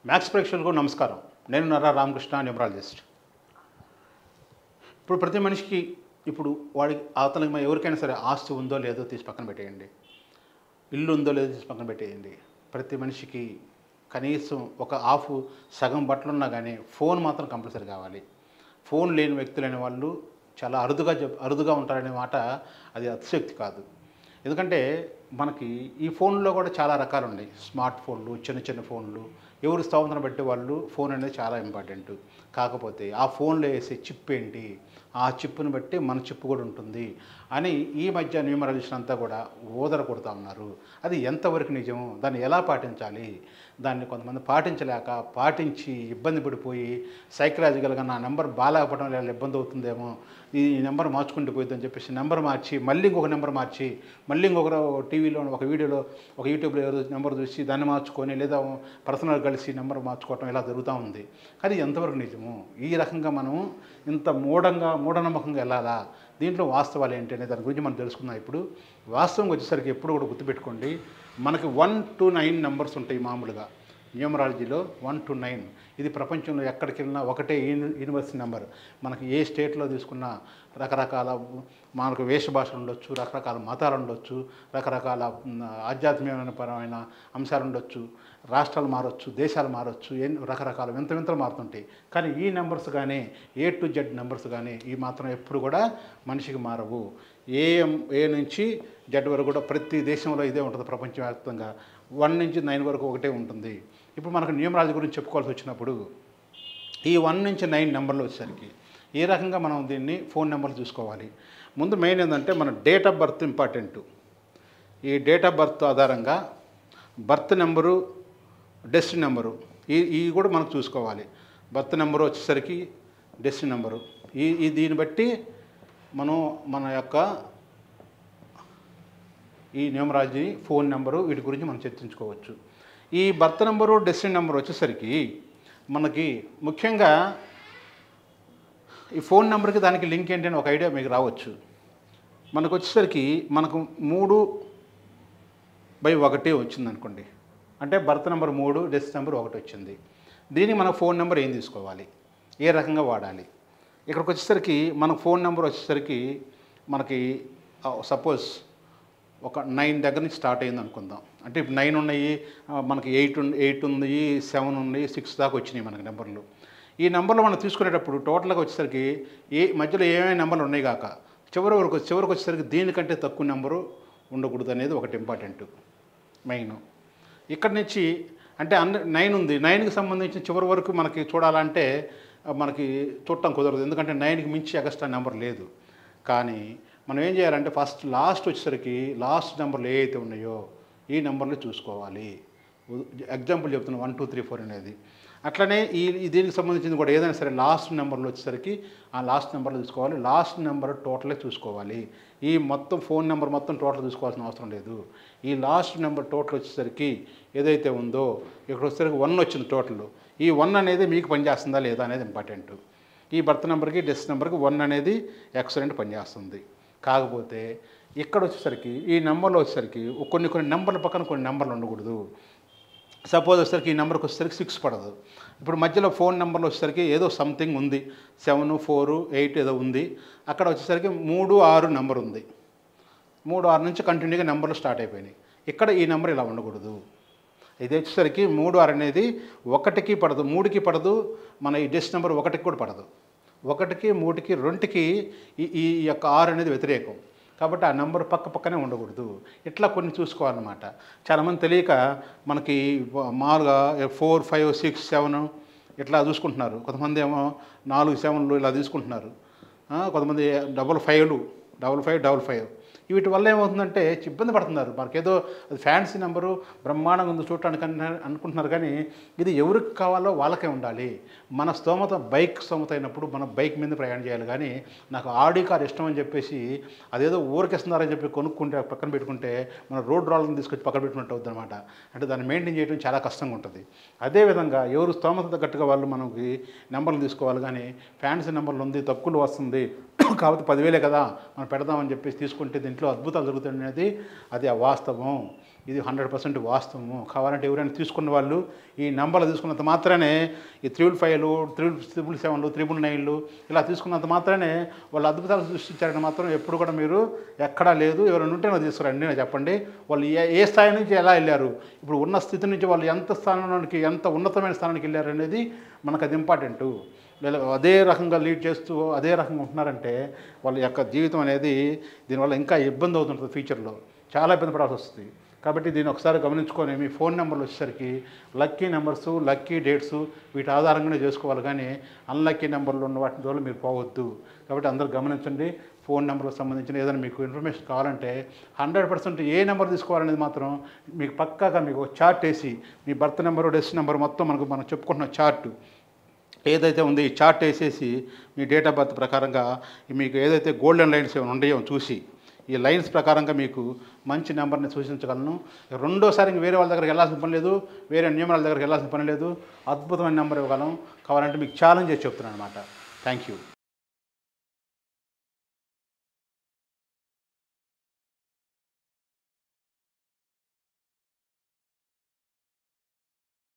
Maths ప్రేక్షకులకు నమస్కారం. నేను నర్రా రామకృష్ణ, న్యూమరాలజిస్ట్. ఇప్పుడు ప్రతి మనిషికి వాడికి అవతల ఎవరికైనా సరే ఆస్తి ఉందో లేదో తీసి పక్కన పెట్టేయండి, ఇల్లు ఉందో లేదో తీసి పక్కన పెట్టేయండి. ప్రతి మనిషికి కనీసం ఒక సగం బట్టలున్నా కానీ ఫోన్ మాత్రం కంపల్సరీ కావాలి. ఫోన్ లేని వ్యక్తులైన వాళ్ళు చాలా అరుదుగా ఉంటారనే మాట అది అతిశక్తి కాదు. ఎందుకంటే మనకి ఈ ఫోన్లో కూడా చాలా రకాలు ఉన్నాయి. స్మార్ట్ ఫోన్లు, చిన్న చిన్న ఫోన్లు, ఎవరు స్తోమతను బట్టి వాళ్ళు ఫోన్ అనేది చాలా ఇంపార్టెంట్. కాకపోతే ఆ ఫోన్లో వేసే చిప్ ఏంటి, ఆ చిప్పుని బట్టి మన చిప్ కూడా ఉంటుంది అని ఈ మధ్య న్యూమరాలజిస్ట్ అంతా కూడా ఓదర కొడుతూ ఉన్నారు. అది ఎంతవరకు నిజము, దాన్ని ఎలా పాటించాలి, దాన్ని కొంతమంది పాటించి ఇబ్బంది పడిపోయి సైకలాజికల్గా నా నెంబర్ బాగాలేకపోవడం వల్ల ఇబ్బంది అవుతుందేమో, ఈ నెంబర్ మార్చుకుంటూ పోయిద్దని చెప్పేసి నెంబర్ మార్చి మళ్ళీ ఇంకొక నెంబర్ మార్చి మళ్ళీ ఇంకొకరు టీవీలో ఒక వీడియోలో ఒక యూట్యూబ్లో ఎవరు నెంబర్ చూసి దాన్ని మార్చుకొని లేదా పర్సనల్ కలిసి నెంబర్ మార్చుకోవటం ఇలా జరుగుతూ ఉంది. కానీ ఎంతవరకు నిజము, ఈ రకంగా మనం ఇంత మూఢనమ్మకంగా వెళ్ళాలా, దీంట్లో వాస్తవాలు ఏంటి అనే దాని గురించి మనం తెలుసుకుందాం. ఇప్పుడు వాస్తవం వచ్చేసరికి ఎప్పుడు కూడా గుర్తుపెట్టుకోండి, మనకి 1 to 9 నెంబర్స్ ఉంటాయి మామూలుగా న్యూమరాలజీలో. 1 to 9 ఇది ప్రపంచంలో ఎక్కడికి వెళ్ళినా ఒకటే యూనివర్సల్ నెంబర్. మనకి ఏ స్టేట్లో తీసుకున్నా రకరకాల మనకు వేషభాషలు ఉండొచ్చు, రకరకాల మతాలు ఉండొచ్చు, రకరకాల ఆధ్యాత్మికమైన పరమైన అంశాలు ఉండొచ్చు, రాష్ట్రాలు మారొచ్చు, దేశాలు మారొచ్చు, రకరకాల వింతలు మారుతుంటాయి. కానీ ఈ నెంబర్స్ కానీ A to Z నెంబర్స్ కానీ ఈ మాత్రం ఎప్పుడు కూడా మనిషికి మారవు. ఏ నుంచి Z వరకు కూడా ప్రతి దేశంలో ఇదే ఉంటుంది. ప్రపంచవ్యాప్తంగా 1 నుంచి 9 వరకు ఒకటే ఉంటుంది. ఇప్పుడు మనకు న్యూమరాలజీ గురించి చెప్పుకోవాల్సి వచ్చినప్పుడు ఈ 1 నుంచి 9 నెంబర్లు వచ్చేసరికి ఏ రకంగా మనం దీన్ని ఫోన్ నెంబర్లు చూసుకోవాలి. ముందు మెయిన్ ఏంటంటే మన డేట్ ఆఫ్ బర్త్ ఇంపార్టెంట్. ఈ డేట్ ఆఫ్ బర్త్ ఆధారంగా బర్త్ నెంబరు, డెస్టినీ నెంబరు ఇవి కూడా మనం చూసుకోవాలి. బర్త్ నెంబరు వచ్చేసరికి డెస్టినీ నెంబరు దీన్ని బట్టి మనం మన యొక్క ఈ న్యూమరాలజీ ఫోన్ నెంబరు వీటి గురించి మనం చర్చించుకోవచ్చు. ఈ బర్త్ నెంబరు, డెస్టినీ నెంబర్ వచ్చేసరికి మనకి ముఖ్యంగా ఈ ఫోన్ నెంబర్కి దానికి లింక్ ఏంటి అని ఒక ఐడియా మీకు రావచ్చు. మనకు వచ్చేసరికి మనకు 3/1 వచ్చింది అనుకోండి, అంటే బర్త్ నెంబర్ 3, డెస్టినీ నెంబర్ 1 వచ్చింది. దీనికి మన ఫోన్ నెంబర్ ఏం తీసుకోవాలి, ఏ రకంగా వాడాలి. ఇక్కడికి వచ్చేసరికి మనకు ఫోన్ నెంబర్ వచ్చేసరికి మనకి సపోజ్ ఒక 9 దగ్గర నుంచి స్టార్ట్ అయింది అనుకుందాం. అంటే ఇప్పుడు 9 ఉన్నాయి, మనకి 8 ఉంది, 7 ఉన్నాయి, 6 దాకా వచ్చినాయి మనకి నెంబర్లు. ఈ నెంబర్లు మనం తీసుకునేటప్పుడు టోటల్గా వచ్చేసరికి మధ్యలో ఏమేమి నెంబర్లు ఉన్నాయి కాక చివరికి వచ్చేసరికి దీనికంటే తక్కువ నెంబరు ఉండకూడదు అనేది ఒకటి ఇంపార్టెంట్ మెయిన్. ఇక్కడి నుంచి అంటే 9 ఉంది, 9కి సంబంధించిన చివరి వరకు మనకి చూడాలంటే మనకి చూడటం కుదరదు. ఎందుకంటే 9కి మించి ఎక్స్ట్రా నెంబర్ లేదు. కానీ మనం ఏం చేయాలంటే లాస్ట్ వచ్చేసరికి లాస్ట్ నెంబర్లు ఏవైతే ఉన్నాయో ఈ నెంబర్లు చూసుకోవాలి. ఎగ్జాంపుల్ చెప్తున్నాను, 1 2 3 4 అనేది. అట్లనే దీనికి సంబంధించింది కూడా ఏదైనా సరే లాస్ట్ నెంబర్లు వచ్చేసరికి ఆ లాస్ట్ నెంబర్లు చూసుకోవాలి. లాస్ట్ నెంబర్ టోటలే చూసుకోవాలి. ఈ మొత్తం ఫోన్ నెంబర్ మొత్తం టోటల్ చూసుకోవాల్సిన అవసరం లేదు. ఈ లాస్ట్ నెంబర్ టోటల్ వచ్చేసరికి ఏదైతే ఉందో ఇక్కడ వచ్చేసరికి 1 వచ్చింది టోటల్. ఈ 1 అనేది మీకు పనిచేస్తుందా లేదా అనేది ఇంపార్టెంట్. ఈ బర్త్ నెంబర్కి, డెస్టినీ నెంబర్కి 1 అనేది ఎక్సలెంట్ పనిచేస్తుంది. కాకపోతే ఇక్కడ వచ్చేసరికి ఈ నెంబర్లో వచ్చేసరికి కొన్ని నెంబర్ల పక్కన కొన్ని నెంబర్లు ఉండకూడదు. సపోజ్ వచ్చేసరికి ఈ నెంబర్కి వచ్చేసరికి 6 పడదు. ఇప్పుడు మధ్యలో ఫోన్ నెంబర్లో వచ్చేసరికి ఏదో సంథింగ్ ఉంది, 7 4 8 ఏదో ఉంది. అక్కడ వచ్చేసరికి 3 6 నెంబర్ ఉంది. 3 6 నుంచి కంటిన్యూగా నెంబర్లు స్టార్ట్ అయిపోయినాయి. ఇక్కడ ఈ నెంబర్ ఇలా ఉండకూడదు. ఇది వచ్చేసరికి 3 6 అనేది 1కి పడదు, 3కి పడదు, మన ఈ డెస్టినీ నెంబర్ 1కి కూడా పడదు. 1కి 3కి 2కి ఈ యొక్క 6 అనేది వ్యతిరేకం. కాబట్టి ఆ నెంబర్ పక్కనే ఉండకూడదు. ఇట్లా కొన్ని చూసుకోవాలన్నమాట. చాలామంది తెలియక మనకి మామూలుగా 4 5 6 7 ఇట్లా చూసుకుంటున్నారు. కొంతమంది ఏమో 4 7లు ఇలా తీసుకుంటున్నారు. కొంతమంది 55 55 వీటి వల్ల ఏమవుతుందంటే ఇబ్బంది పడుతున్నారు. మనకేదో అది ఫ్యాన్సీ నెంబరు బ్రహ్మాండంగా ఉంది చూడటానికి అనుకుంటున్నారు. కానీ ఇది ఎవరికి కావాలో వాళ్ళకే ఉండాలి. మన బైక్ స్తోమత అయినప్పుడు మన బైక్ మీద ప్రయాణం చేయాలి. కానీ నాకు ఆడి కార్ ఇష్టం అని చెప్పేసి అదేదో ఊరికిస్తున్నారని చెప్పి కొనుక్కుంటే పక్కన పెట్టుకుంటే మన రోడ్ రాళ్ళని తీసుకొచ్చి పక్కన పెట్టుకున్నట్టు అవుతుంది అనమాట. అంటే దాన్ని మెయింటైన్ చేయడం చాలా కష్టంగా ఉంటుంది. అదేవిధంగా ఎవరు స్తోమత తగ్గట్టుగా వాళ్ళు మనకి నెంబర్లు తీసుకోవాలి. కానీ ఫ్యాన్సీ నెంబర్లు ఉంది, తక్కువలో వస్తుంది కాబట్టి 10,000 కదా మనం పెడదామని చెప్పేసి తీసుకుంటే దీంట్లో అద్భుతాలు జరుగుతాయి అనేది అది అవాస్తవం. ఇది 100% వాస్తవము. కావాలంటే ఎవరైనా తీసుకున్న వాళ్ళు ఈ నంబర్లు తీసుకున్నంత మాత్రమే ఈ 355లు 777లు 999లు ఇలా తీసుకున్నంత మాత్రమే వాళ్ళు అద్భుతాలు సృష్టించారని మాత్రం ఎప్పుడు కూడా మీరు ఎక్కడా లేదు. ఎవరైనా ఉంటే నాకు తీసుకురండి, నాకు చెప్పండి వాళ్ళు ఏ స్థాయి నుంచి ఎలా వెళ్ళారు, ఇప్పుడు ఉన్న స్థితి నుంచి వాళ్ళు ఎంత స్థానానికి ఎంత ఉన్నతమైన స్థానానికి వెళ్ళారు అనేది మనకు అది ఇంపార్టెంటు. అదే రకంగా లీడ్ చేస్తూ అదే రకంగా ఉంటున్నారంటే వాళ్ళ యొక్క జీవితం అనేది దీనివల్ల ఇంకా ఇబ్బంది అవుతుంటుంది, ఫ్యూచర్లో చాలా ఇబ్బంది పడాల్సి వస్తుంది. కాబట్టి దీన్ని ఒకసారి గమనించుకొని మీ ఫోన్ నెంబర్లు వచ్చేసరికి లక్కీ నెంబర్సు లక్కీ డేట్సు వీటి ఆధారంగానే చేసుకోవాలి, కానీ అన్లక్కీ నెంబర్లు ఉన్న వాటి ద్వారా మీరు పోవద్దు. కాబట్టి అందరూ గమనించండి. ఫోన్ నెంబర్కి సంబంధించిన ఏదైనా మీకు ఇన్ఫర్మేషన్ కావాలంటే 100% ఏ నెంబర్ తీసుకోవాలనేది మాత్రం మీకు పక్కాగా మీకు చార్ట్ వేసి మీ బర్త్ నెంబరు డెస్టినీ నెంబర్ మొత్తం మనం చెప్పుకుంటున్న చార్టు ఏదైతే ఉందో ఈ చార్ట్ వేసేసి మీ డేట్ ఆఫ్ బర్త్ ప్రకారంగా మీకు ఏదైతే గోల్డెన్ లైన్స్ ఏమైనా ఉన్నాయో చూసి ఈ లైన్స్ ప్రకారంగా మీకు మంచి నెంబర్ని సూచించగలను. రెండోసారి వేరే వాళ్ళ దగ్గరికి వెళ్ళాల్సిన పని లేదు, వేరే న్యూమరాల దగ్గరికి వెళ్ళాల్సిన పని లేదు. అద్భుతమైన నెంబర్ ఇవ్వగలం. కావాలంటే మీకు ఛాలెంజ్ చేసి చెప్తున్నాను అనమాట. Thank you.